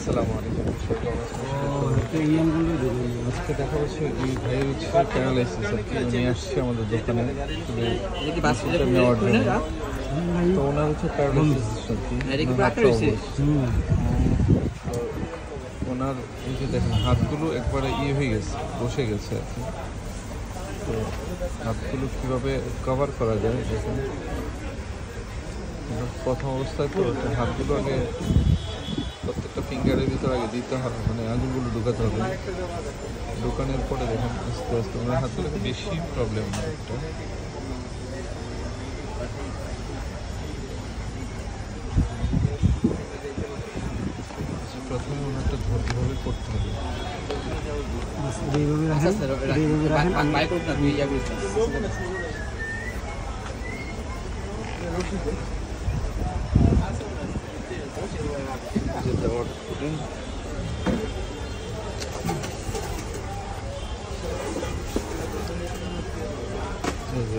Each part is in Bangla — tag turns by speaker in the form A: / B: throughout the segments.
A: আসসালামু আলাইকুম। আজকে দেখা যাচ্ছে এই ভাই হচ্ছে প্যারালাইসিস আর কি, উনি আসছে আমাদের দোকানে নেওয়ার জন্য। তো ওনার হচ্ছে প্যারালাইসিস আর কি, ওনার এই যে দেখেন হাতগুলো একবারে হয়ে গেছে, বসে গেছে আর কি। তো হাতগুলো কীভাবে কভার করা যায় দেখেন, প্রথম অবস্থায় তো হাতগুলো আগে প্রত্যেকটা ফিঙ্গারের ভিতরে আগে দিতে হবে, মানে আঙুলগুলো ঢুকাতে হবে। ঢুকানোর পরে দেখেন আস্তে আস্তে ওনার হাতগুলো বেশি প্রবলেম হয় একটা। প্রথমে ওনারটা ধৈর্যভাবে করতে হবে।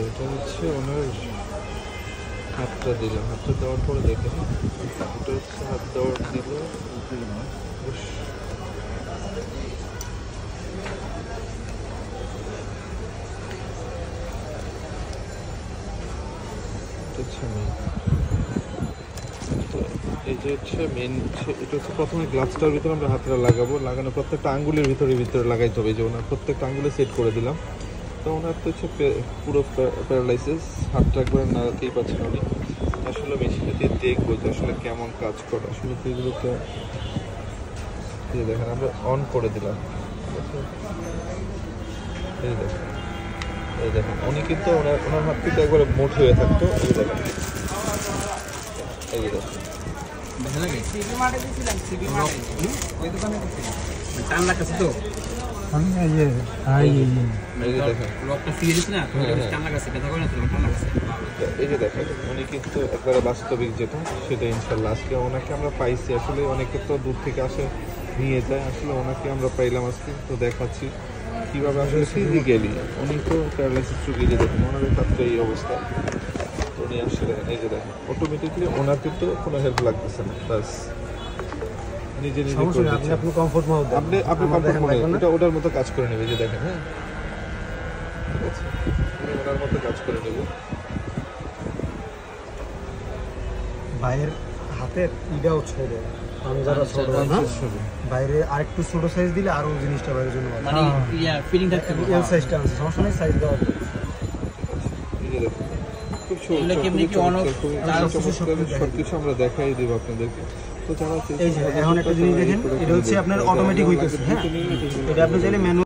A: এটা হচ্ছে ওনার হাতটা দিলাম, হাতটা দেওয়ার পরে দেখেন এটা হচ্ছে হাত দেওয়ার দিল, এই যে হচ্ছে মেন, এটা হচ্ছে প্রথমে গ্লাভসটার ভিতরে আমরা হাতটা লাগাবো, লাগানো প্রত্যেকটা আঙ্গুলের ভিতরে লাগাইতে হবে। এই যে ওনার প্রত্যেকটা আঙ্গুলে সেট করে দিলাম। তো ওনার তো হচ্ছে পুরো প্যারালাইসিস, হাতটা একবার নাড়াতেই পারছেন উনি। আসলে মেশিনটা দিয়ে দেখবো যে আসলে কেমন কাজ করে। আসলে তো এগুলো তো দেখেন আমরা অন করে দিলাম, এই দেখেন উনি কিন্তু ওনার হাত কিন্তু একবারে মোট হয়ে থাকতো। এই দেখেন, এই যে দেখেন উনি কিন্তু একবারে বাস্তবিক যেটা সেটা ইনশাল্লাহ আজকে ওনাকে আমরা পাইছি। আসলে অনেকে তো দূর থেকে আসে নিয়ে যায়, আসলে ওনাকে আমরা পাইলাম আজকে। তো দেখাচ্ছি কীভাবে আসলে ফিজিক্যালি উনি তো প্যারালাইসিস রোগী, যে দেখুন ওনার ক্ষেত্রে এই অবস্থা। উনি আসলে এই যে দেখেন অটোমেটিকলি ওনার কিন্তু কোনো হেল্প লাগতেছে না, বাস নিজে নিজে আপনি কমফোর্ট মোড, আপনি কমফোর্ট মোড এটা ওটার মতো কাজ করে নেবে। যে দেখেন, হ্যাঁ ঠিক আছে, ওনার মতো কাজ করে নেবে।
B: ভাইয়ের হাতের ইটাও ছোট, বাইরে আরেকটু ছোট সাইজ দিলে আরো জিনিসটা বাইরের জন্য মানে ফিলিং থাকতে হবে। এল সাইজটা আছে, সমস্যা নেই, সাইজ দেওয়া হবে।
A: সবকিছু আমরা দেখাই দেবো আপনাদেরকে। তো যারা
B: এই যে এখন একটা জিনিস দেখেন, এটা হচ্ছে আপনার অটোমেটিক হইতেছে। হ্যাঁ, এটা আপনি চাইলে ম্যানুয়াল